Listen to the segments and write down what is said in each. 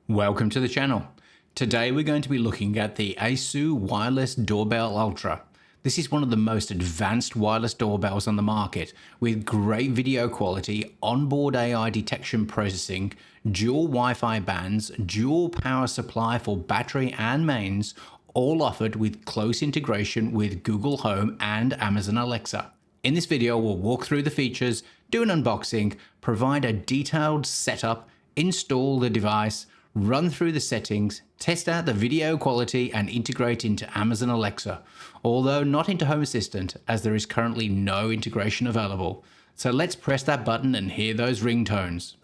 Welcome to the channel. Today we're going to be looking at the ASUS Wireless Doorbell Ultra. This is one of the most advanced wireless doorbells on the market with great video quality, onboard AI detection processing, dual Wi-Fi bands, dual power supply for battery and mains, all offered with close integration with Google Home and Amazon Alexa. In this video, we'll walk through the features, do an unboxing, provide a detailed setup, install the device, run through the settings, test out the video quality and integrate into Amazon Alexa, although not into Home Assistant as there is currently no integration available. So let's press that button and hear those ringtones.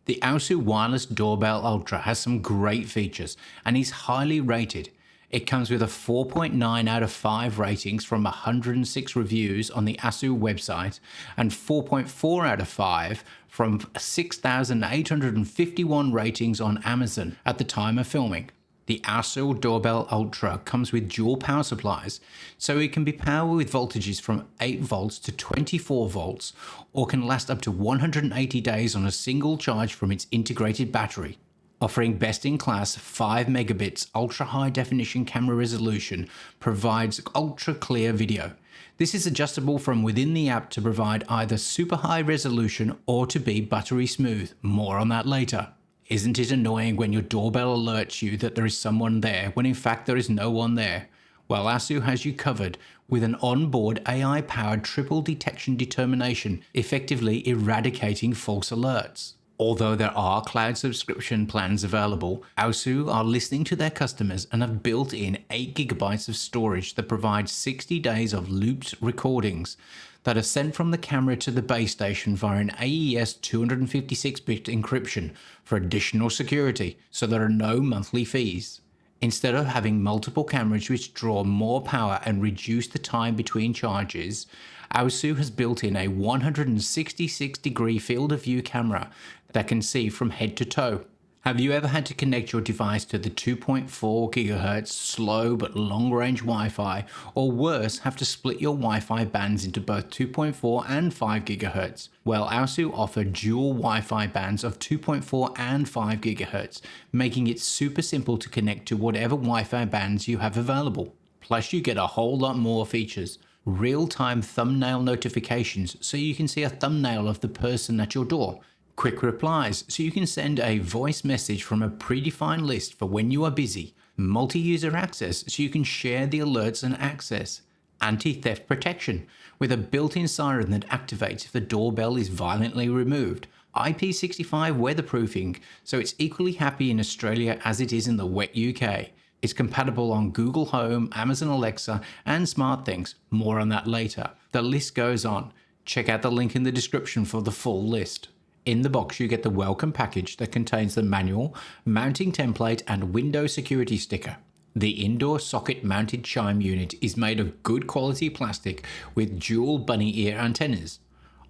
The ASUS Wireless Doorbell Ultra has some great features and is highly rated. It comes with a 4.9 out of 5 ratings from 106 reviews on the ASUS website and 4.4 out of 5 from 6,851 ratings on Amazon at the time of filming. The ASUS Doorbell Ultra comes with dual power supplies, so it can be powered with voltages from 8 volts to 24 volts or can last up to 180 days on a single charge from its integrated battery. Offering best-in-class 5 megabits ultra-high definition camera resolution, provides ultra-clear video. This is adjustable from within the app to provide either super high resolution or to be buttery smooth. More on that later. Isn't it annoying when your doorbell alerts you that there is someone there when in fact there is no one there? Well, ASUS has you covered with an onboard AI-powered triple detection determination, effectively eradicating false alerts. Although there are cloud subscription plans available, ASUS are listening to their customers and have built in 8 GB of storage that provides 60 days of looped recordings that are sent from the camera to the base station via an AES 256-bit encryption for additional security, so there are no monthly fees. Instead of having multiple cameras which draw more power and reduce the time between charges, ASUS has built in a 166-degree field of view camera that can see from head to toe. Have you ever had to connect your device to the 2.4 GHz slow but long-range Wi-Fi, or worse, have to split your Wi-Fi bands into both 2.4 and 5 GHz? Well, ASUS offer dual Wi-Fi bands of 2.4 and 5 GHz, making it super simple to connect to whatever Wi-Fi bands you have available. Plus, you get a whole lot more features. Real-time thumbnail notifications so you can see a thumbnail of the person at your door. Quick replies so you can send a voice message from a predefined list for when you are busy. Multi-user access so you can share the alerts and access. Anti-theft protection with a built-in siren that activates if the doorbell is violently removed. IP65 weatherproofing so it's equally happy in Australia as it is in the wet UK. It's compatible on Google Home, Amazon Alexa, and SmartThings. More on that later. The list goes on. Check out the link in the description for the full list. In the box, you get the welcome package that contains the manual, mounting template, and window security sticker. The indoor socket mounted chime unit is made of good quality plastic with dual bunny ear antennas.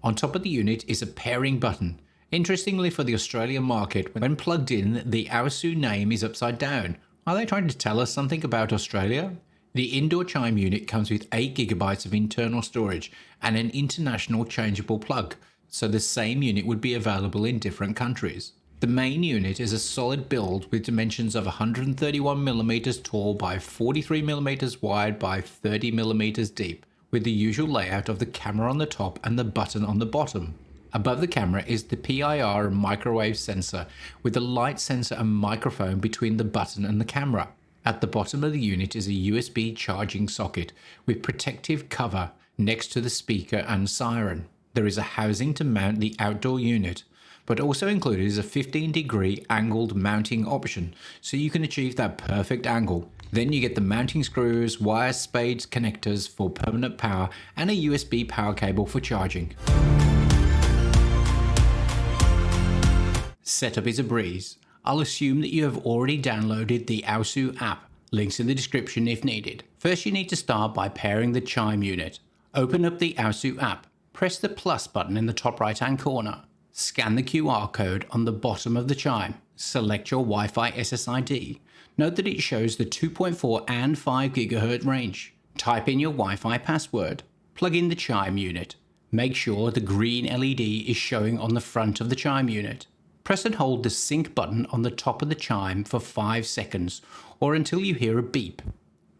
On top of the unit is a pairing button. Interestingly for the Australian market, when plugged in, the ASUS name is upside down. Are they trying to tell us something about Australia? The indoor chime unit comes with 8 GB of internal storage and an international changeable plug, so the same unit would be available in different countries. The main unit is a solid build with dimensions of 131mm tall by 43mm wide by 30mm deep, with the usual layout of the camera on the top and the button on the bottom. Above the camera is the PIR microwave sensor with the light sensor and microphone between the button and the camera. At the bottom of the unit is a USB charging socket with protective cover next to the speaker and siren. There is a housing to mount the outdoor unit, but also included is a 15-degree angled mounting option, so you can achieve that perfect angle. Then you get the mounting screws, wire spades, connectors for permanent power, and a USB power cable for charging. Setup is a breeze. I'll assume that you have already downloaded the ASUS app. Links in the description if needed. First, you need to start by pairing the chime unit. Open up the ASUS app. Press the plus button in the top right-hand corner. Scan the QR code on the bottom of the chime. Select your Wi-Fi SSID. Note that it shows the 2.4 and 5 GHz range. Type in your Wi-Fi password. Plug in the chime unit. Make sure the green LED is showing on the front of the chime unit. Press and hold the sync button on the top of the chime for 5 seconds or until you hear a beep.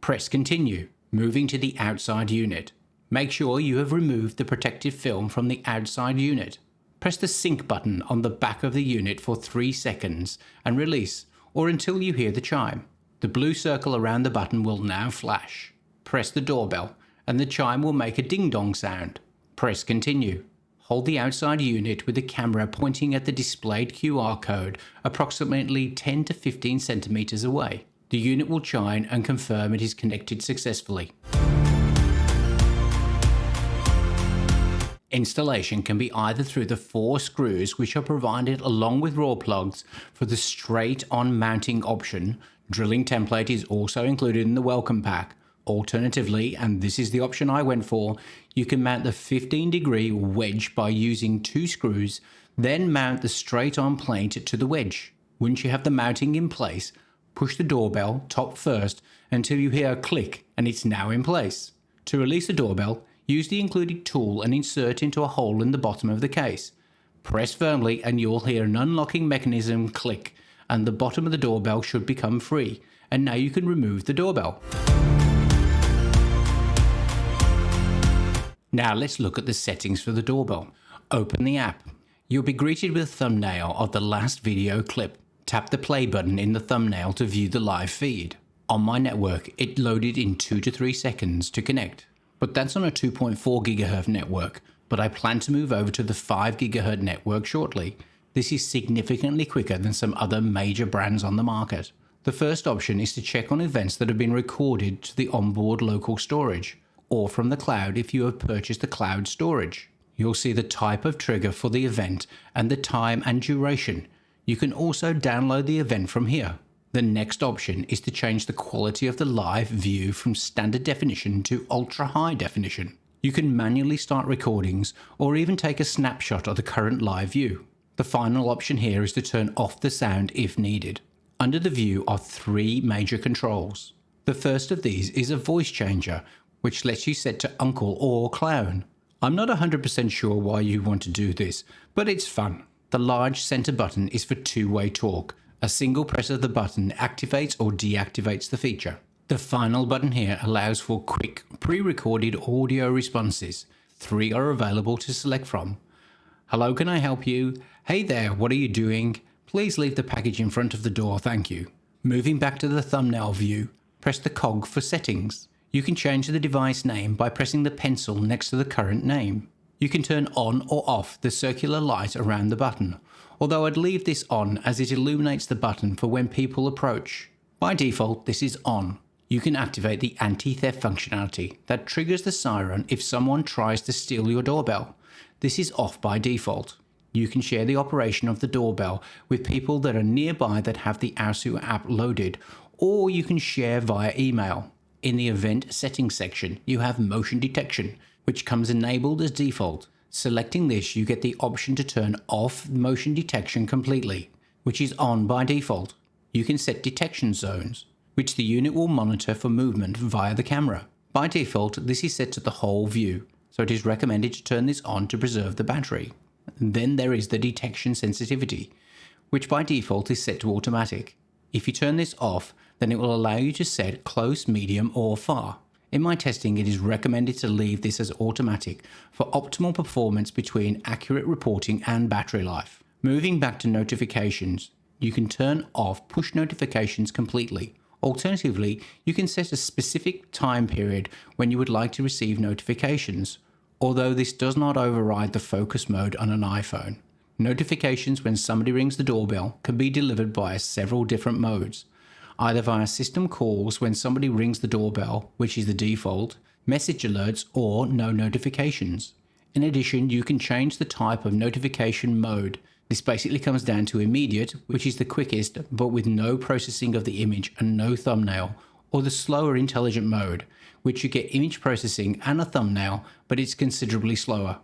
Press continue, moving to the outside unit. Make sure you have removed the protective film from the outside unit. Press the sync button on the back of the unit for 3 seconds and release or until you hear the chime. The blue circle around the button will now flash. Press the doorbell and the chime will make a ding-dong sound. Press continue. Hold the outside unit with the camera pointing at the displayed QR code approximately 10 to 15 centimeters away. The unit will chime and confirm it is connected successfully. Installation can be either through the 4 screws which are provided along with raw plugs for the straight-on mounting option. Drilling template is also included in the welcome pack. Alternatively, and this is the option I went for, you can mount the 15-degree wedge by using 2 screws, then mount the straight-on plate to the wedge. Once you have the mounting in place, push the doorbell top first until you hear a click and it's now in place. To release the doorbell, use the included tool and insert into a hole in the bottom of the case. Press firmly and you'll hear an unlocking mechanism click and the bottom of the doorbell should become free, and now you can remove the doorbell. Now let's look at the settings for the doorbell. Open the app. You'll be greeted with a thumbnail of the last video clip. Tap the play button in the thumbnail to view the live feed. On my network, it loaded in 2 to 3 seconds to connect. But that's on a 2.4 GHz network, but I plan to move over to the 5 GHz network shortly. This is significantly quicker than some other major brands on the market. The first option is to check on events that have been recorded to the onboard local storage, or from the cloud if you have purchased the cloud storage. You'll see the type of trigger for the event and the time and duration. You can also download the event from here. The next option is to change the quality of the live view from standard definition to ultra high definition. You can manually start recordings or even take a snapshot of the current live view. The final option here is to turn off the sound if needed. Under the view are 3 major controls. The first of these is a voice changer, which lets you set to uncle or clown. I'm not 100% sure why you want to do this, but it's fun. The large center button is for two-way talk. A single press of the button activates or deactivates the feature. The final button here allows for quick, pre-recorded audio responses. 3 are available to select from. Hello, can I help you? Hey there, what are you doing? Please leave the package in front of the door, thank you. Moving back to the thumbnail view, press the cog for settings. You can change the device name by pressing the pencil next to the current name. You can turn on or off the circular light around the button, although I'd leave this on as it illuminates the button for when people approach. By default, this is on. You can activate the anti-theft functionality that triggers the siren if someone tries to steal your doorbell. This is off by default. You can share the operation of the doorbell with people that are nearby that have the AOSU app loaded, or you can share via email. In the event settings section, you have motion detection, which comes enabled as default. Selecting this, you get the option to turn off motion detection completely, which is on by default. You can set detection zones, which the unit will monitor for movement via the camera. By default, this is set to the whole view, so it is recommended to turn this on to preserve the battery. Then there is the detection sensitivity, which by default is set to automatic. If you turn this off, then it will allow you to set close, medium, or far. In my testing, it is recommended to leave this as automatic for optimal performance between accurate reporting and battery life. Moving back to notifications, you can turn off push notifications completely. Alternatively, you can set a specific time period when you would like to receive notifications, although this does not override the focus mode on an iPhone. Notifications when somebody rings the doorbell can be delivered via several different modes, either via system calls when somebody rings the doorbell, which is the default, message alerts, or no notifications. In addition, you can change the type of notification mode. This basically comes down to immediate, which is the quickest, but with no processing of the image and no thumbnail, or the slower intelligent mode, which you get image processing and a thumbnail, but it's considerably slower.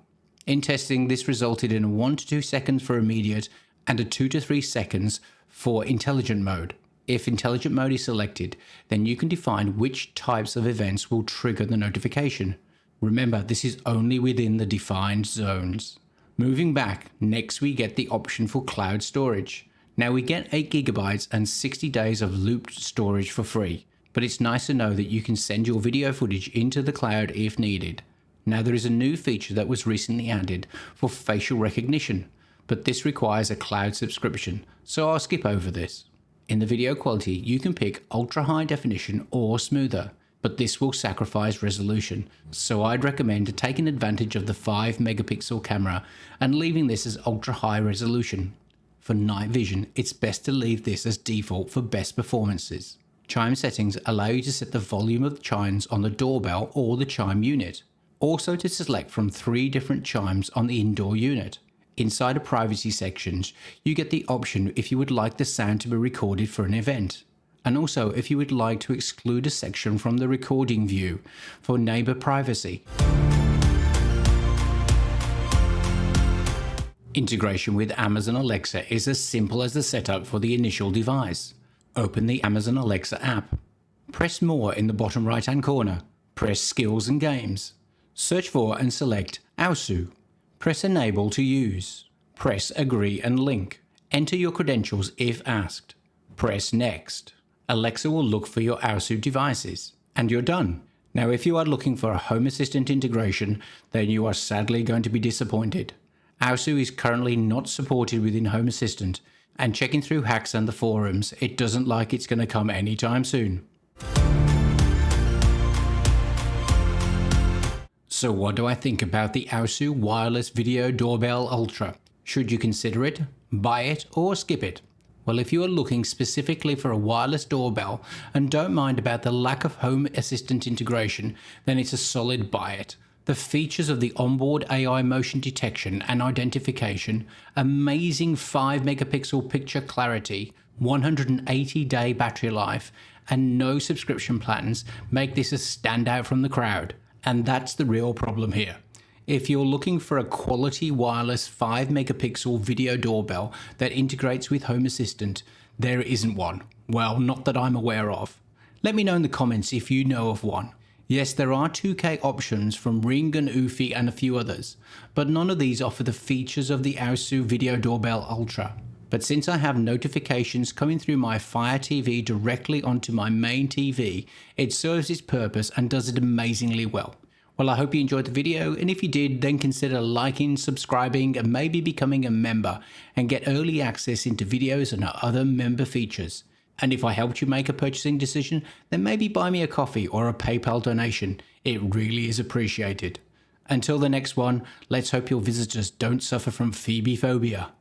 In testing, this resulted in 1 to 2 seconds for immediate and a 2 to 3 seconds for intelligent mode. If intelligent mode is selected, then you can define which types of events will trigger the notification. Remember, this is only within the defined zones. Moving back, next we get the option for cloud storage. Now we get 8 GB and 60 days of looped storage for free, but it's nice to know that you can send your video footage into the cloud if needed. Now there is a new feature that was recently added for facial recognition, but this requires a cloud subscription, so I'll skip over this. In the video quality, you can pick ultra high definition or smoother, but this will sacrifice resolution, so I'd recommend taking advantage of the 5 megapixel camera and leaving this as ultra high resolution. For night vision, it's best to leave this as default for best performances. Chime settings allow you to set the volume of the chimes on the doorbell or the chime unit. Also to select from 3 different chimes on the indoor unit. Inside the privacy sections, you get the option if you would like the sound to be recorded for an event. And also if you would like to exclude a section from the recording view for neighbor privacy. Integration with Amazon Alexa is as simple as the setup for the initial device. Open the Amazon Alexa app. Press More in the bottom right hand corner. Press Skills and Games. Search for and select AOSU. Press Enable to use. Press Agree and link. Enter your credentials if asked. Press Next. Alexa will look for your AOSU devices. And you're done. Now if you are looking for a Home Assistant integration, then you are sadly going to be disappointed. AOSU is currently not supported within Home Assistant, and checking through hacks and the forums, it doesn't like it's going to come anytime soon. So what do I think about the AOSU Wireless Video Doorbell Ultra? Should you consider it, buy it, or skip it? Well, if you are looking specifically for a wireless doorbell and don't mind about the lack of Home Assistant integration, then it's a solid buy it. The features of the onboard AI motion detection and identification, amazing 5 megapixel picture clarity, 180-day battery life, and no subscription plans make this a standout from the crowd. And that's the real problem here. If you're looking for a quality wireless 5 megapixel video doorbell that integrates with Home Assistant, there isn't one. Well, not that I'm aware of. Let me know in the comments if you know of one. Yes, there are 2K options from Ring and Eufy and a few others, but none of these offer the features of the AOSU Video Doorbell Ultra. But since I have notifications coming through my Fire TV directly onto my main TV, it serves its purpose and does it amazingly well. Well, I hope you enjoyed the video, and if you did, then consider liking, subscribing, and maybe becoming a member and get early access into videos and other member features. And if I helped you make a purchasing decision, then maybe buy me a coffee or a PayPal donation. It really is appreciated. Until the next one, let's hope your visitors don't suffer from Phoebe phobia.